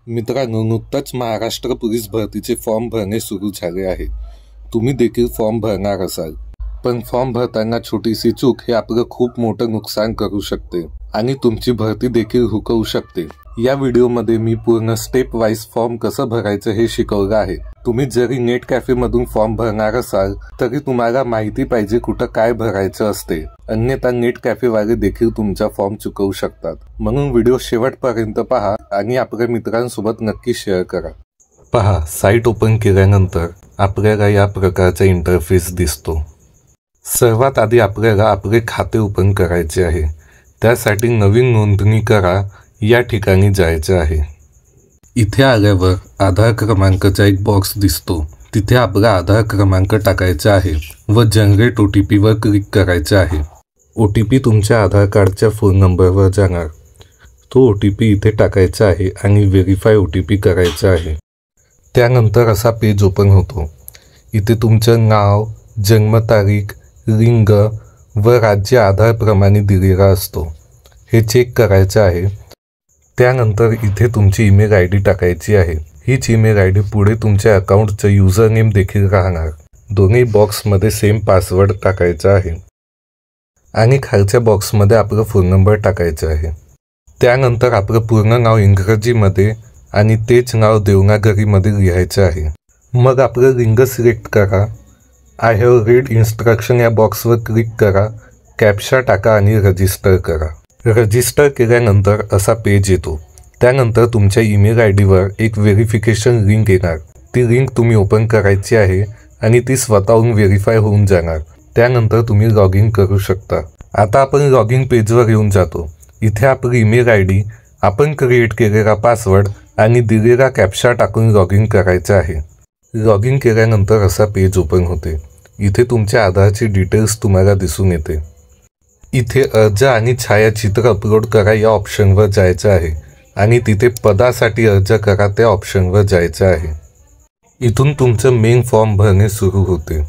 मित्रांनो, नुकताच Maharashtra police भरतीचे form भरणे सुरू झाले आहे. तुम्ही देखील फॉर्म भरणार असाल, पण फॉर्म भरताना छोटीशी चूक हे आपलं खूप मोठं नुकसान करू शकते आणि तुमची भरती देखील हुकवू शकते. या व्हिडिओमध्ये मी पूर्ण स्टेप वाईज फॉर्म कसं भरायचं हे शिकवलं आहे. तुम्ही जरी नेट कॅफे मधून फॉर्म भरणार असाल तरी तुम्हाला माहिती पाहिजे कुठं काय भरायचं असते, अन्यथा नेट कॅफे वाले देखील तुमचा फॉर्म चुकवू शकतात. म्हणून व्हिडिओ शेवटपर्यंत पहा आणि आपल्या मित्रांसोबत नक्की शेअर करा. पहा, साईट ओपन केल्यानंतर आपल्याला या प्रकारचा इंटरफेस दिसतो. सर्वात आधी आपल्याला आपले खाते ओपन करायचे आहे. त्यासाठी नवीन नोंदणी करा या ठिकाणी जायचे आहे. इथे आल्यावर आधार क्रमांकाचा एक बॉक्स दिसतो. तिथे आपला आधार क्रमांक टाकायचा आहे व जनरेट OTP वर क्लिक करायचे आहे. OTP तुमच्या आधार कार्डच्या फोन नंबरवर जाणार. तो OTP इथे टाकायचा आहे आणि व्हेरीफाय OTP करायचा आहे. त्यानंतर असा पेज ओपन होतो. इथे तुमचं नाव, जन्मतारीख, लिंग व राज्य आधारप्रमाणे दिलेला असतो. हे चेक करायचं आहे. त्यानंतर इथे तुमची ईमेल ID टाकायची आहे. हीच ईमेल ID पुढे तुमच्या अकाउंटचं युजर नेम देखील राहणार. दोन्ही बॉक्समध्ये सेम पासवर्ड टाकायचा आहे आणि खालच्या बॉक्समध्ये आपलं फोन नंबर टाकायचा आहे. त्यानंतर आपलं पूर्ण नाव इंग्रजीमध्ये आणि तेच नाव देवनागरीमध्ये लिहायचं आहे. मग आपलं लिंग सिलेक्ट करा. आय हॅव रीड इन्स्ट्रक्शन या बॉक्सवर क्लिक करा. कॅप्शा टाका आणि रजिस्टर करा. रजिस्टर केल्यानंतर असा पेज येतो. त्यानंतर तुमच्या ईमेल ID वर एक व्हेरिफिकेशन लिंक येणार. ती लिंक तुम्ही ओपन करायची आहे आणि ती स्वतःहून व्हेरीफाय होऊन जाणार. त्यानंतर तुम्ही लॉग इन करू शकता. आता आपण लॉग इन पेजवर येऊन जातो. इथे आपली ईमेल ID, आपण क्रिएट केलेला पासवर्ड आणि दिलेला कॅप्शा टाकून लॉग इन करायचं आहे. लॉग इन केल्यानंतर असा पेज ओपन होते. इथे तुमच्या आधारची डिटेल्स तुम्हाला दिसून येते. इथे अर्ज आणि छायाचित्र अपलोड करा या ऑप्शनवर जायचं आहे आणि तिथे पदासाठी अर्ज करा त्या ऑप्शनवर जायचं आहे. इथून तुमचं मेन फॉर्म भरणे सुरू होते.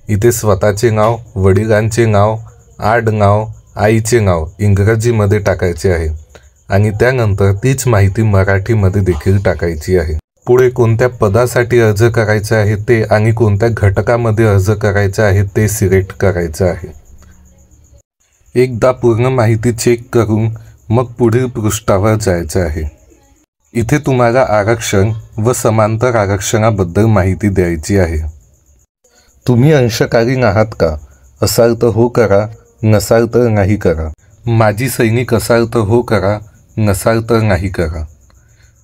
इथे स्वतःचे नाव, वडिलांचे नाव, आडनाव, आईचे नाव इंग्रजीमध्ये टाकायचे आहे आणि त्यानंतर तीच माहिती मराठीमध्ये देखील टाकायची आहे. पुढे कोणत्या पदासाठी अर्ज करायचा आहे ते आणि कोणत्या घटकामध्ये अर्ज करायचा आहे ते सिलेक्ट करायचं आहे. एकदा पूर्ण माहिती चेक करून मग पुढील पृष्ठावर जायचं आहे. इथे तुम्हाला आरक्षण व समांतर आरक्षणाबद्दल माहिती द्यायची आहे. तुम्ही अंशकालीन आहात का? असाल तर हो करा, नसाल तर नाही करा. माजी सैनिक असाल तर हो करा, नसाल तर नाही करा.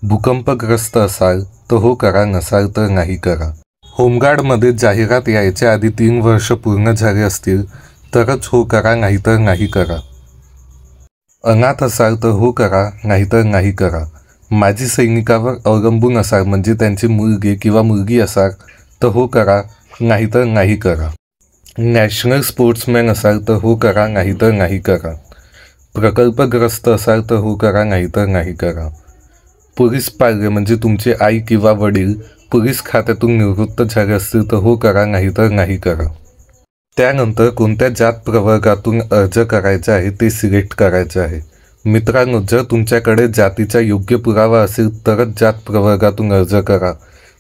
भूकंपग्रस्त असाल तर हो करा, नसाल तर नाही करा. होमगार्डमध्ये जाहिरात यायच्या आधी 3 वर्ष पूर्ण झाले असतील तरच हो करा, नाहीतर नाही करा. अनाथ असाल तर हो करा, नाहीतर नाही करा. माजी सैनिकावर अवलंबून असाल म्हणजे त्यांची मुलगी किंवा मुलगी असाल तर हो करा, नाहीतर नाही करा. नॅशनल स्पोर्ट्समॅन असाल तर हो करा, नाहीतर नाही करा. प्रकल्पग्रस्त असाल तर हो करा, नाहीतर नाही करा. पोलीस पाल्य म्हणजे तुमचे आई किंवा वडील पोलीस खात्यातून निवृत्त झाले असतील तर हो करा, नाहीतर नाही करा. त्यानंतर कोणत्या जात प्रवर्गातून अर्ज करायचा आहे ते सिलेक्ट करायचं आहे. मित्रांनो, जर तुमच्याकडे जातीचा योग्य पुरावा असेल तरच जात प्रवर्गातून अर्ज करा,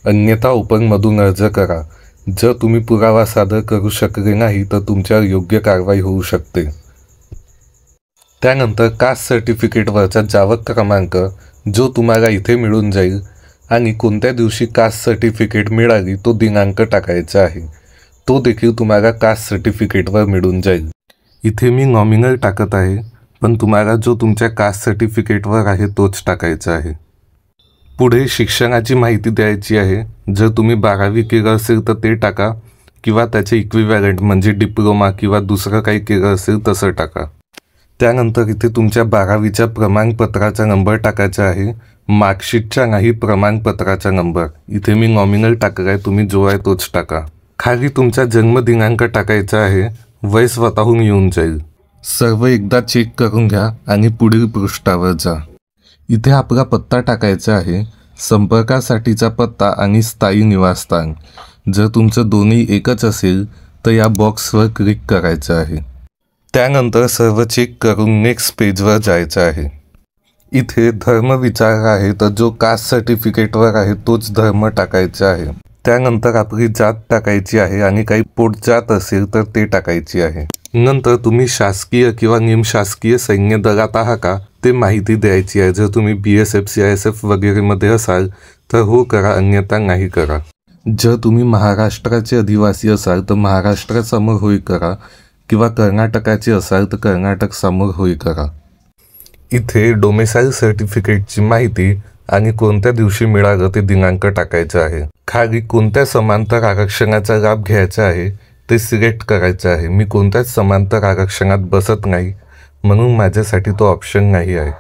अन्यथा ओपनमधून अर्ज करा. जर तुम्ही पुरावा सादर करू शकले नाही तर तुमच्यावर योग्य कारवाई होऊ शकते. त्यानंतर कास्ट सर्टिफिकेटवरचा जावक क्रमांक जो तुम्हाला इथे मिळून जाईल आणि कोणत्या दिवशी कास्ट सर्टिफिकेट मिळाली तो दिनांक टाकायचा आहे. तो देखील तुम्हाला कास्ट सर्टिफिकेटवर मिळून जाईल. इथे मी नॉमिनल टाकत आहे, पण तुम्हाला जो तुमच्या कास्ट सर्टिफिकेटवर आहे तोच टाकायचा आहे. पुढे शिक्षणाची माहिती द्यायची आहे. जर तुम्ही 12वी केलं असेल तर ते टाका किंवा त्याचे इक्विव्हॅलंट म्हणजे डिप्लोमा किंवा दुसरं काही केलं असेल तसं टाका. त्यानंतर इथे तुमच्या 12वीच्या प्रमाणपत्राचा नंबर टाकायचा आहे. मार्कशीटचा नाही, प्रमाणपत्राचा नंबर. इथे मी नॉमिनल टाकला आहे, तुम्ही जो आहे तोच टाका. खाली तुमचा जन्मदिनांक टाकायचा आहे. वय स्वतःहून येऊन जाईल. सर्व एकदा चेक करून घ्या आणि पुढील पृष्ठावर जा. इथे आपला पत्ता टाकायचा आहे. संपर्कासाठीचा पत्ता आणि स्थायी निवासस्थान. जर तुमचं दोन्ही एकच असेल तर या बॉक्सवर क्लिक करायचं आहे. त्यानंतर सर्व चेक करून नेक्स्ट पेजवर जायचं आहे. इथे धर्म विचार आहे तर जो कास्ट सर्टिफिकेटवर आहे तोच धर्म टाकायचा आहे। त्यानंतर आपली जात टाकायची आहे आणि काही पोटजात असेल तर ते टाकायची आहे। नंतर तुम्ही शासकीय किंवा निमशासकीय सैन्य दलात आहात का ते माहिती द्यायची आहे। जर तुम्ही BSF CISF वगैरे मध्ये असाल तर हो करा, अन्यथा नाही करा। जर तुम्ही महाराष्ट्राचे आदिवासी असाल तर महाराष्ट्रासमोर होय करा किंवा कर्नाटकाचे असाल तर कर्नाटक समोर होय करा। इथे डोमेसाइल सर्टिफिकेटची माहिती आणि कोणत्या दिवशी मिळालं ते दिनांक टाकायचा आहे। खाली कोणत्या समांतर आरक्षणाचा लाभ घ्यायचा आहे ते सिलेक्ट करायचं आहे। मी कोणत्याच समांतर आरक्षणात बसत नाही म्हणून माझ्यासाठी तो ऑप्शन नाही आहे।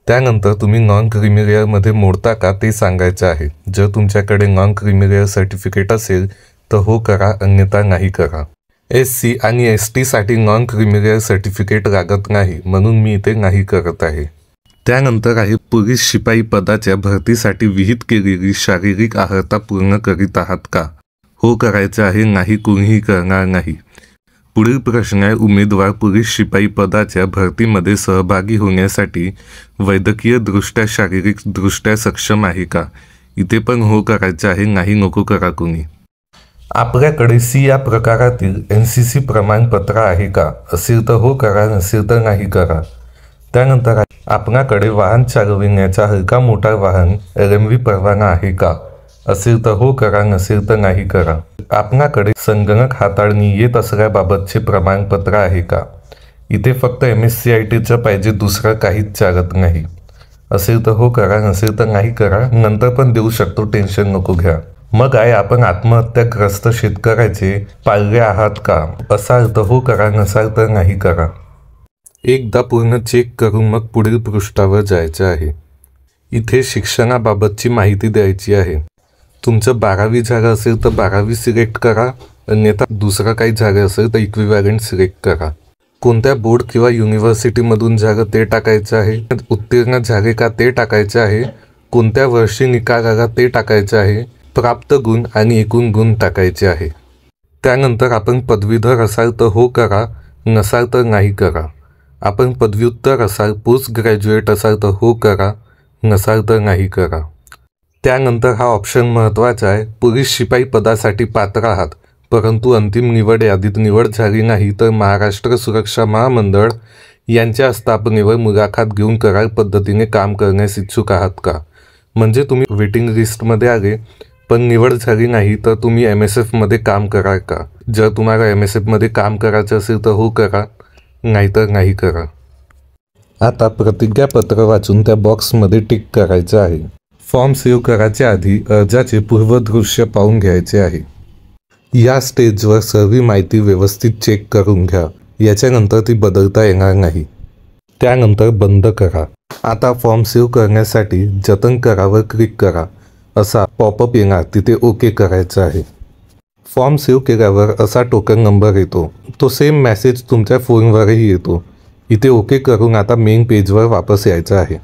त्यानंतर तुम्ही नॉन क्रिमिलेअरमध्ये मोडता का ते सांगायचं आहे। जर तुमच्याकडे नॉन क्रिमिलेअर सर्टिफिकेट असेल तर हो करा, अन्यथा नाही करा। SC आणि ST साठी नॉन क्रिमिलेअर सर्टिफिकेट लागत नाही म्हणून मी इथे नाही करत आहे। त्यानंतर आहे पोलीस शिपाई पदाच्या भरतीसाठी विहित केलेली शारीरिक अर्हता पूर्ण करीत आहात का? हो करायचं आहे, नाही कोणीही करणार नाही। पुढील प्रश्न आहे, उमेदवार पोलीस शिपाई पदाच्या भरतीमध्ये सहभागी होण्यासाठी वैद्यकीय दृष्ट्या शारीरिक दृष्ट्या सक्षम आहे का? इथे पण हो करायचं आहे, नाही नको करा कोणी। आपल्याकडे C या प्रकारातील NCC प्रमाणपत्र आहे का? असेल तर हो करा, नसेल तर नाही करा। त्यानंतर आपल्याकडे वाहन चालविण्याचा हलका मोटार वाहन LMV परवाना आहे का? असेल तर हो करा, नसेल तर नाही करा। आपल्याकडे संगणक हाताळणी येत असल्याबाबतचे प्रमाणपत्र आहे का? इथे फक्त MSCITचं पाहिजे, दुसरं काहीच चालत नाही। असेल तर हो करा, नसेल तर नाही करा, नंतर पण देऊ शकतो, टेन्शन नको घ्या। मग आहे आपण आत्महत्याग्रस्त शेतकऱ्याचे पाल्ले आहात का? असाल तर हो करा, नसाल तर नाही करा। एकदा पूर्ण चेक करून मग पुढील पृष्ठावर जायचं आहे। इथे शिक्षणाबाबतची माहिती द्यायची आहे। तुमचं 12वी झालं असेल तर 12वी सिलेक्ट करा, अन्यथा दुसरं काही झालं असेल तर इक्विव्हॅलेंट सिलेक्ट करा। कोणत्या बोर्ड किंवा युनिव्हर्सिटीमधून झालं ते टाकायचं आहे। उत्तीर्ण झाले का ते टाकायचं आहे। कोणत्या वर्षी निकाल आला ते टाकायचं आहे। प्राप्त गुण आणि एकूण गुण टाकायचे आहे। त्यानंतर आपण पदवीधर असाल तर हो करा, नसाल तर नाही करा। आपण पदव्युत्तर असाल, पोस्ट ग्रॅज्युएट असाल तर हो करा, नसाल तर नाही करा। त्यानंतर हा ऑप्शन महत्त्वाचा आहे, पोलीस शिपाई पदासाठी पात्र आहात परंतु अंतिम निवड यादीत निवड झाली नाही तर महाराष्ट्र सुरक्षा महामंडळ यांच्या स्थापनेवर मुलाखत घेऊन करार पद्धतीने काम करण्यास इच्छुक आहात का? म्हणजे तुम्ही वेटिंग लिस्टमध्ये आले पण निवड झाली नाही तर तुम्ही MSF मध्ये काम कराल का? जर तुम्हाला MSF मध्ये काम करायचं असेल तर हो करा, नाहीतर नाही करा। आता प्रतिज्ञापत्र वाचून त्या बॉक्समध्ये टिक करायचं आहे। फॉर्म सेव्ह करायच्या आधी अर्जाचे पूर्वदृश्य पाहून घ्यायचे आहे। या स्टेजवर सर्व माहिती व्यवस्थित चेक करून घ्या, याच्यानंतर ती बदलता येणार नाही। त्यानंतर बंद करा। आता फॉर्म सेव्ह करण्यासाठी जतन करावर क्लिक करा, असा पॉपअप येणार, तिथे ओके करायचं आहे। फॉर्म सेव्ह केल्यावर असा टोकन नंबर येतो, तो सेम मेसेज तुमच्या फोनवरही येतो। इथे ओके करून आता मेन पेजवर वापस यायचं आहे।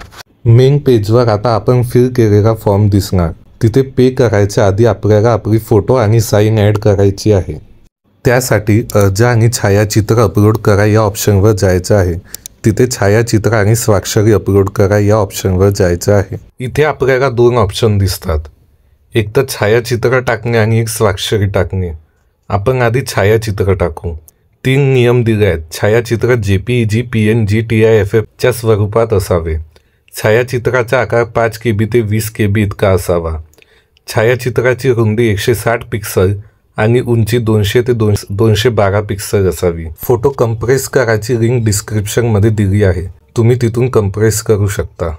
मेन पेजवर आता आपण फिल केलेला फॉर्म दिसणार, तिथे पे करायच्या आधी आपल्याला आपली फोटो आणि साईन ॲड करायची आहे। त्यासाठी अर्ज आणि छायाचित्र अपलोड करा या ऑप्शनवर जायचं आहे। तिथे छायाचित्र आणि स्वाक्षरी अपलोड करा या ऑप्शनवर जायचं आहे। इथे आपल्याला 2 ऑप्शन दिसतात, एक तर छायाचित्र टाकणे आणि एक स्वाक्षरी टाकणे। आपण आधी छायाचित्र टाकू। 3 नियम दिले आहेत। छायाचित्र JPEG PNG TIFF च्या स्वरूपात असावे। छायाचित्राचा आकार 5 KB ते 20 KB इतका असावा। छायाचित्राची रुंदी 160 पिक्सल आणि उंची 200 ते 212 पिक्सल असावी। फोटो कंप्रेस करायची लिंक डिस्क्रिप्शनमध्ये दिली आहे, तुम्ही तिथून कंप्रेस करू शकता।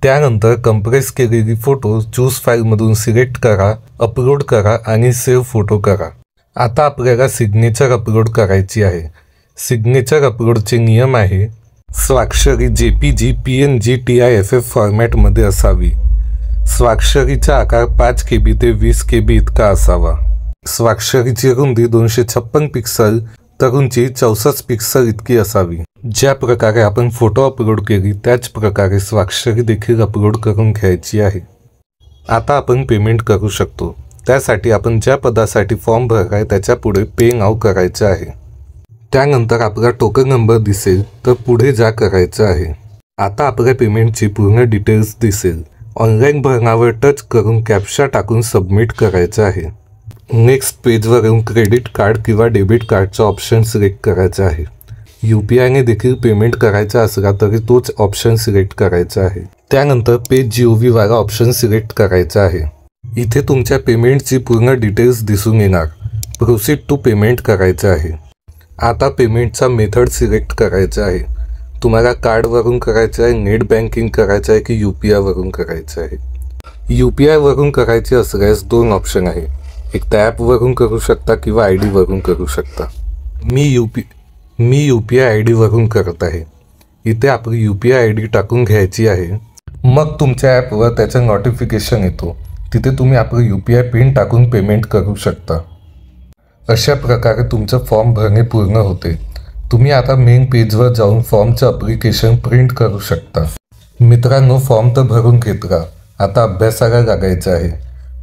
त्यानंतर कंप्रेस केलेली फोटो चूज फाईलमधून सिलेक्ट करा, अपलोड करा आणि सेव्ह फोटो करा। आता आपल्याला सिग्नेचर अपलोड करायची आहे। सिग्नेचर अपलोडचे नियम आहे, स्वाक्षरी JPEG PNG TIFF फॉर्मॅटमध्ये असावी। स्वाक्षरीचा आकार 5 KB ते 20 KB इतका असावा। स्वाक्षरीची रुंदी 256 पिक्सल तर उंची 64 पिक्सल इतकी असावी। ज्या प्रकारे आपण फोटो अपलोड केली त्याच प्रकारे स्वाक्षरी देखील अपलोड करून घ्यायची आहे। आता आपण पेमेंट करू शकतो। त्यासाठी आपण ज्या पदासाठी फॉर्म भरलाय त्याच्या पुढे पे नाव करायचं आहे। त्यानंतर आपला टोकन नंबर दिसेल तर पुढे जा करायचं आहे। आता आपल्या पेमेंटची पूर्ण डिटेल्स दिसेल. ऑनलाईन भरणावर टच करून कॅप्चा टाकून सबमिट करायचं आहे. नेक्स्ट पेजवर येऊन क्रेडिट कार्ड किंवा डेबिट कार्डचा ऑप्शन सिलेक्ट करायचा आहे. UPIने देखील पेमेंट करायचा असला तरी तोच ऑप्शन सिलेक्ट करायचा आहे. त्यानंतर पे GOV वाला ऑप्शन सिलेक्ट करायचा आहे. इथे तुमच्या पेमेंटची पूर्ण डिटेल्स दिसून येणार. प्रोसीड टू पेमेंट करायचं आहे. आता पेमेंटचा मेथड सिलेक्ट करायचा आहे. तुम्हाला कार्डवरून करायचं आहे, नेट बँकिंग करायचं आहे की UPIवरून करायचं आहे. UPIवरून करायचे असल्यास 2 ऑप्शन आहे. एक तर ॲपवरून करू शकता किंवा ID वरून करू शकता. मी UPI ID वरून करत आहे. इथे आपली UPI ID टाकून घ्यायची आहे. मग तुमच्या ॲपवर त्याचं नोटिफिकेशन येतो. तिथे तुम्ही आपलं UPI पिन टाकून पेमेंट करू शकता. अशा प्रकारे तुमचं फॉर्म भरणे पूर्ण होते. तुम्ही आता मेन पेजवर जाऊन फॉर्मचं अप्लिकेशन प्रिंट करू शकता. मित्रांनो, फॉर्म तर भरून घेतला, आता अभ्यासाला लागायचं आहे.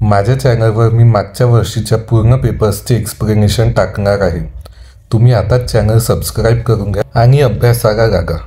माझ्या चॅनलवर मी मागच्या वर्षीच्या पूर्ण पेपर्सचे एक्सप्लेनेशन टाकणार आहे. तुम्ही आताच चॅनल सबस्क्राईब करून घ्या आणि अभ्यासाला लागा.